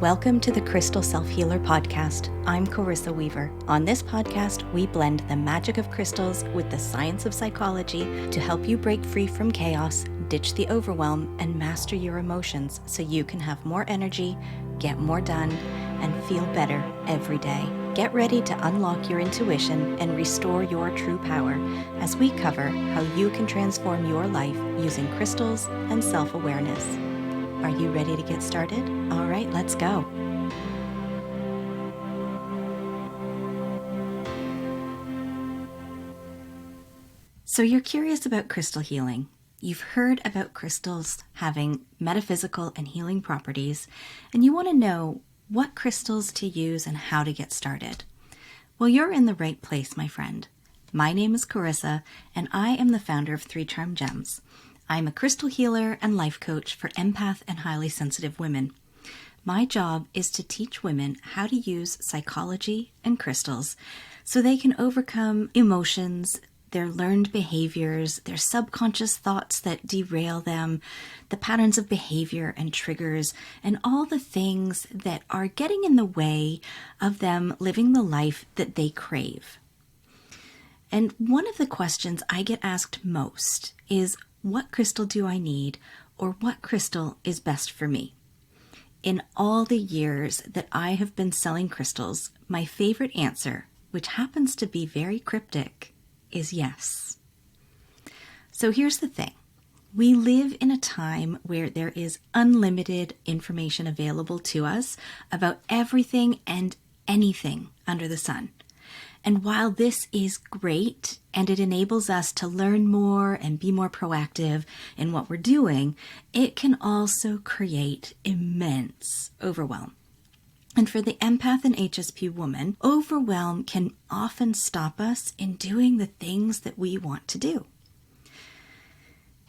Welcome to the Crystal Self-Healer Podcast. I'm Carissa Weaver. On this podcast, we blend the magic of crystals with the science of psychology to help you break free from chaos, ditch the overwhelm, and master your emotions so you can have more energy, get more done, and feel better every day. Get ready to unlock your intuition and restore your true power as we cover how you can transform your life using crystals and self-awareness. Are you ready to get started? All right, let's go. So you're curious about crystal healing. You've heard about crystals having metaphysical and healing properties, and you want to know what crystals to use and how to get started. Well, you're in the right place, my friend. My name is Carissa, and I am the founder of 3 Charm Gems. I'm a crystal healer and life coach for empath and highly sensitive women. My job is to teach women how to use psychology and crystals so they can overcome emotions, their learned behaviors, their subconscious thoughts that derail them, the patterns of behavior and triggers, and all the things that are getting in the way of them living the life that they crave. And one of the questions I get asked most is, what crystal do I need, or what crystal is best for me? In all the years that I have been selling crystals, my favorite answer, which happens to be very cryptic, is yes. So here's the thing. We live in a time where there is unlimited information available to us about everything and anything under the sun. And while this is great and it enables us to learn more and be more proactive in what we're doing, it can also create immense overwhelm. And for the empath and HSP woman, overwhelm can often stop us in doing the things that we want to do.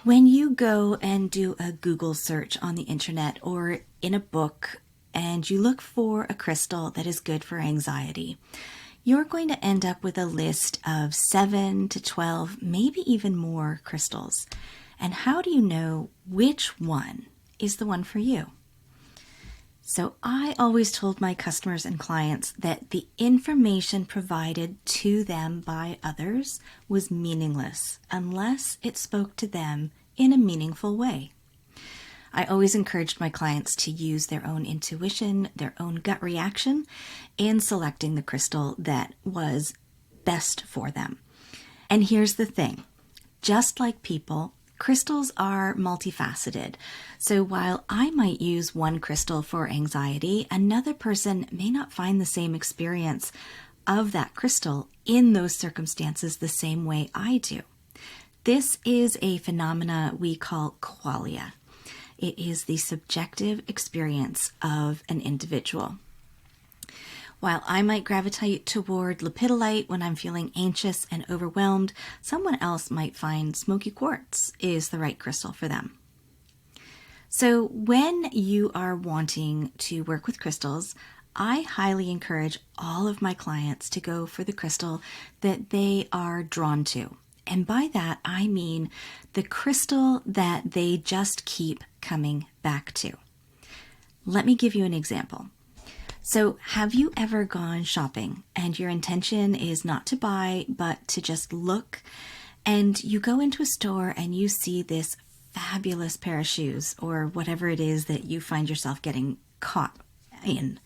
When you go and do a Google search on the internet or in a book and you look for a crystal that is good for anxiety, you're going to end up with a list of 7 to 12, maybe even more crystals. And how do you know which one is the one for you? So I always told my customers and clients that the information provided to them by others was meaningless unless it spoke to them in a meaningful way. I always encouraged my clients to use their own intuition, their own gut reaction, in selecting the crystal that was best for them. And here's the thing. Just like people, crystals are multifaceted. So while I might use one crystal for anxiety, another person may not find the same experience of that crystal in those circumstances the same way I do. This is a phenomena we call qualia. It is the subjective experience of an individual. While I might gravitate toward lepidolite when I'm feeling anxious and overwhelmed, someone else might find smoky quartz is the right crystal for them. So when you are wanting to work with crystals, I highly encourage all of my clients to go for the crystal that they are drawn to. And by that, I mean the crystal that they just keep coming back to. Let me give you an example. So have you ever gone shopping and your intention is not to buy, but to just look, and you go into a store and you see this fabulous pair of shoes or whatever it is that you find yourself getting caught in,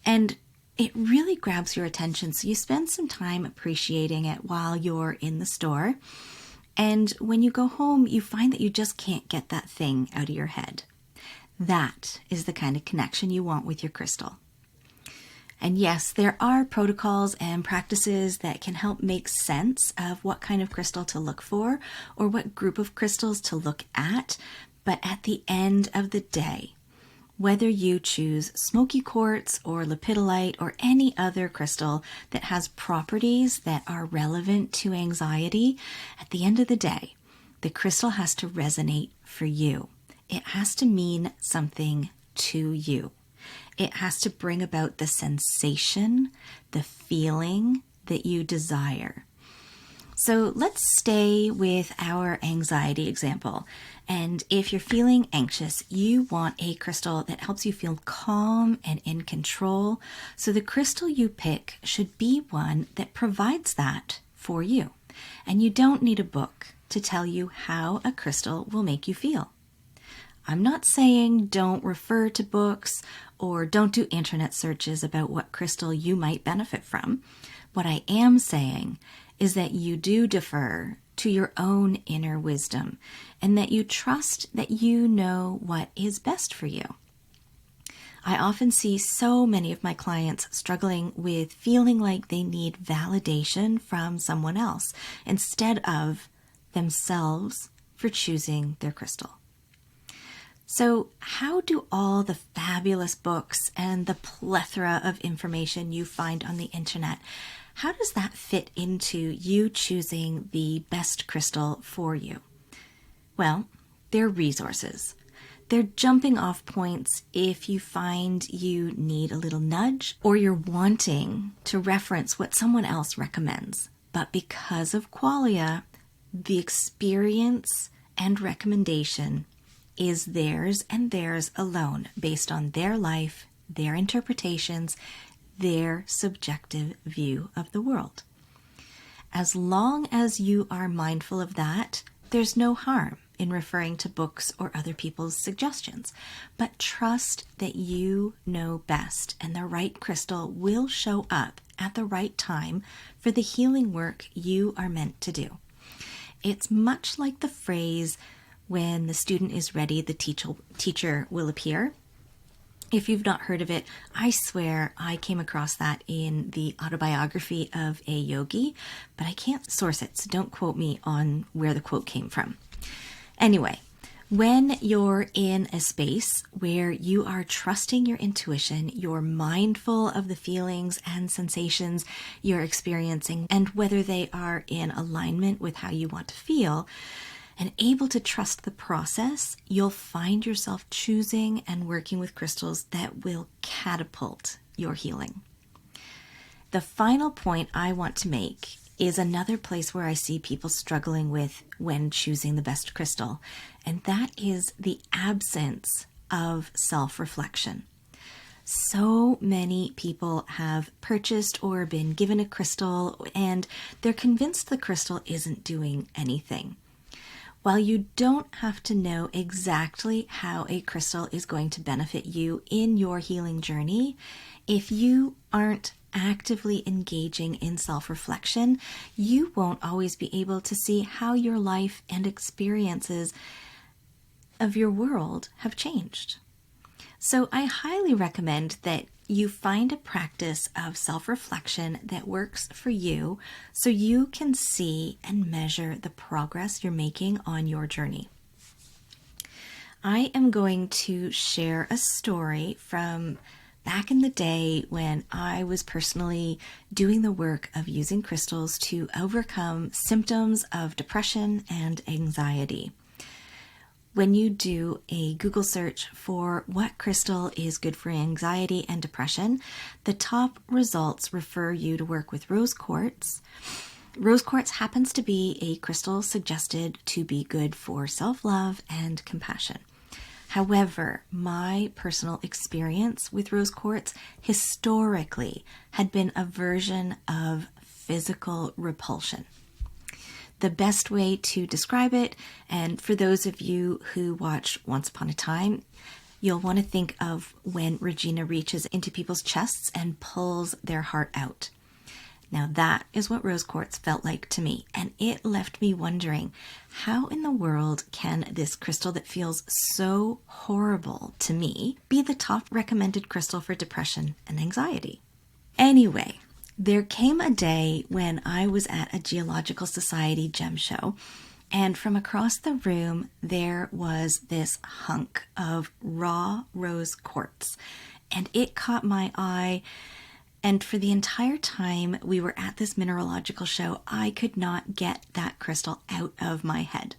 and it really grabs your attention, so you spend some time appreciating it while you're in the store. And when you go home, you find that you just can't get that thing out of your head. That is the kind of connection you want with your crystal. And yes, there are protocols and practices that can help make sense of what kind of crystal to look for or what group of crystals to look at. But at the end of the day, whether you choose smoky quartz or lepidolite or any other crystal that has properties that are relevant to anxiety, at the end of the day, the crystal has to resonate for you. It has to mean something to you. It has to bring about the sensation, the feeling that you desire. So let's stay with our anxiety example And if you're feeling anxious, you want a crystal that helps you feel calm and in control. So the crystal you pick should be one that provides that for you. And you don't need a book to tell you how a crystal will make you feel. I'm not saying don't refer to books or don't do internet searches about what crystal you might benefit from. What I am saying is that you do defer to your own inner wisdom and that you trust that you know what is best for you. I often see so many of my clients struggling with feeling like they need validation from someone else instead of themselves for choosing their crystal. So how do all the fabulous books and the plethora of information you find on the internet, how does that fit into you choosing the best crystal for you? Well, they're resources. They're jumping off points if you find you need a little nudge or you're wanting to reference what someone else recommends. But because of Qualia, the experience and recommendation is theirs and theirs alone, based on their life, their interpretations, their subjective view of the world. As long as you are mindful of that, there's no harm in referring to books or other people's suggestions, but trust that you know best and the right crystal will show up at the right time for the healing work you are meant to do. It's much like the phrase, when the student is ready, the teacher will appear. If you've not heard of it, I swear I came across that in the autobiography of a yogi, but I can't source it, so don't quote me on where the quote came from. Anyway, when you're in a space where you are trusting your intuition, you're mindful of the feelings and sensations you're experiencing and whether they are in alignment with how you want to feel, and able to trust the process, you'll find yourself choosing and working with crystals that will catapult your healing. The final point I want to make is another place where I see people struggling with when choosing the best crystal, and that is the absence of self-reflection. So many people have purchased or been given a crystal, and they're convinced the crystal isn't doing anything. While you don't have to know exactly how a crystal is going to benefit you in your healing journey, if you aren't actively engaging in self-reflection, you won't always be able to see how your life and experiences of your world have changed. So I highly recommend that you find a practice of self-reflection that works for you so you can see and measure the progress you're making on your journey. I am going to share a story from back in the day when I was personally doing the work of using crystals to overcome symptoms of depression and anxiety. When you do a Google search for what crystal is good for anxiety and depression, the top results refer you to work with rose quartz. Rose quartz happens to be a crystal suggested to be good for self-love and compassion. However, my personal experience with rose quartz historically had been a version of physical repulsion. The best way to describe it, and for those of you who watched Once Upon a Time, you'll want to think of when Regina reaches into people's chests and pulls their heart out. Now that is what rose quartz felt like to me, and it left me wondering, how in the world can this crystal that feels so horrible to me be the top recommended crystal for depression and anxiety? Anyway, there came a day when I was at a Geological Society gem show, and from across the room there was this hunk of raw rose quartz, and it caught my eye. And for the entire time we were at this mineralogical show, I could not get that crystal out of my head.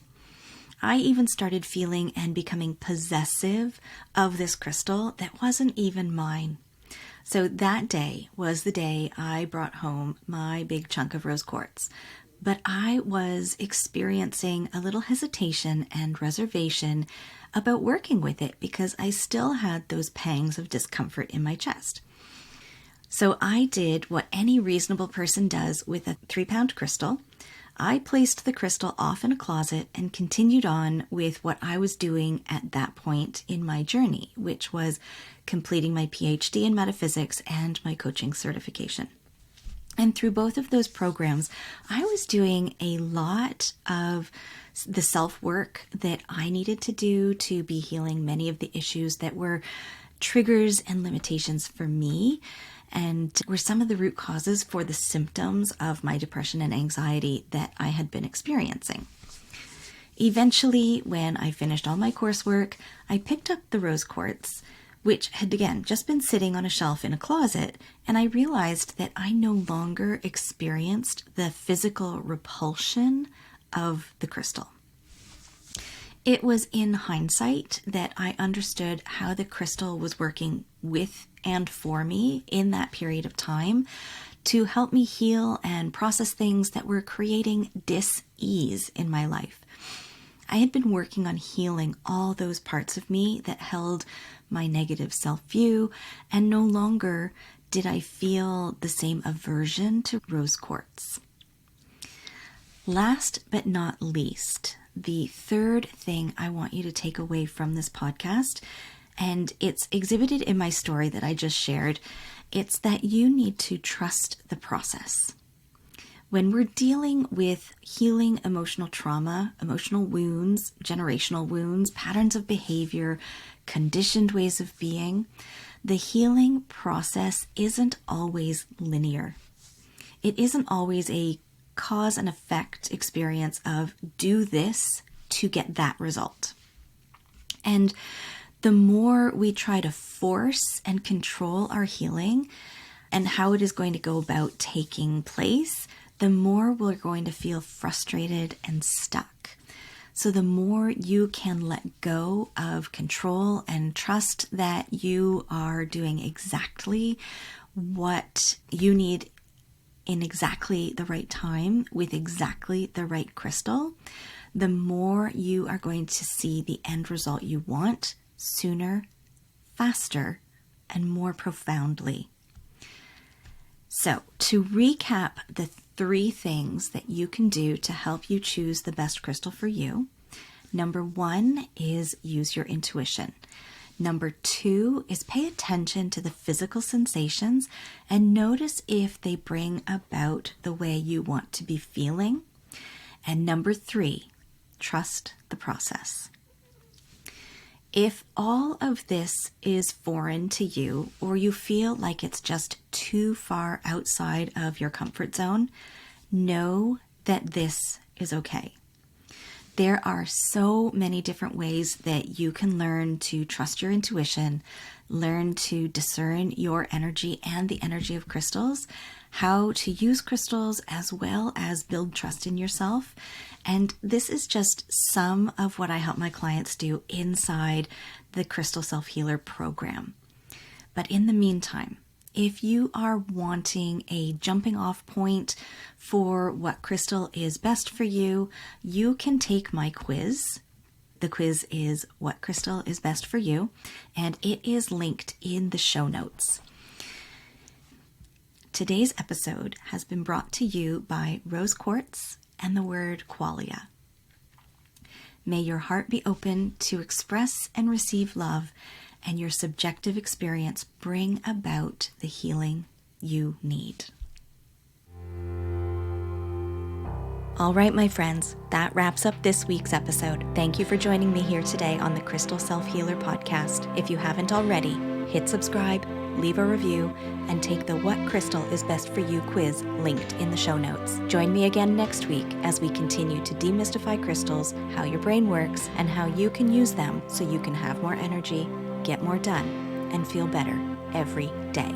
I even started feeling and becoming possessive of this crystal that wasn't even mine. So that day was the day I brought home my big chunk of rose quartz. but I was experiencing a little hesitation and reservation about working with it because I still had those pangs of discomfort in my chest. So I did what any reasonable person does with a 3-pound crystal. I placed the crystal off in a closet and continued on with what I was doing at that point in my journey, which was completing my PhD in metaphysics and my coaching certification. And through both of those programs, I was doing a lot of the self-work that I needed to do to be healing many of the issues that were triggers and limitations for me, and were some of the root causes for the symptoms of my depression and anxiety that I had been experiencing. Eventually, when I finished all my coursework, I picked up the rose quartz, which had again just been sitting on a shelf in a closet, and I realized that I no longer experienced the physical repulsion of the crystal. It was in hindsight that I understood how the crystal was working with and for me in that period of time to help me heal and process things that were creating dis-ease in my life. I had been working on healing all those parts of me that held my negative self-view, and no longer did I feel the same aversion to rose quartz. Last but not least, the third thing I want you to take away from this podcast, and it's exhibited in my story that I just shared, it's that you need to trust the process. When we're dealing with healing emotional trauma, emotional wounds, generational wounds, patterns of behavior, conditioned ways of being, the healing process isn't always linear. It isn't always a cause and effect experience of do this to get that result. And the more we try to force and control our healing and how it is going to go about taking place, the more we're going to feel frustrated and stuck. So the more you can let go of control and trust that you are doing exactly what you need in exactly the right time with exactly the right crystal, the more you are going to see the end result you want sooner, faster, and more profoundly. So, to recap the 3 things that you can do to help you choose the best crystal for you. Number 1 is use your intuition. Number 2 is pay attention to the physical sensations and notice if they bring about the way you want to be feeling. And number 3, trust the process. If all of this is foreign to you, or you feel like it's just too far outside of your comfort zone, know that this is okay. There are so many different ways that you can learn to trust your intuition, learn to discern your energy and the energy of crystals, how to use crystals, as well as build trust in yourself. And this is just some of what I help my clients do inside the Crystal Self-Healer program. But in the meantime, if you are wanting a jumping off point for what crystal is best for you, you can take my quiz. The quiz is What Crystal is Best for You, and it is linked in the show notes. Today's episode has been brought to you by Rose Quartz and the word qualia. May your heart be open to express and receive love, and your subjective experience bring about the healing you need. All right, my friends, that wraps up this week's episode. Thank you for joining me here today on the Crystal Self-Healer podcast. If you haven't already, hit subscribe, leave a review, and take the What Crystal is Best for You quiz linked in the show notes. Join me again next week as we continue to demystify crystals, how your brain works, and how you can use them so you can have more energy, get more done, and feel better every day.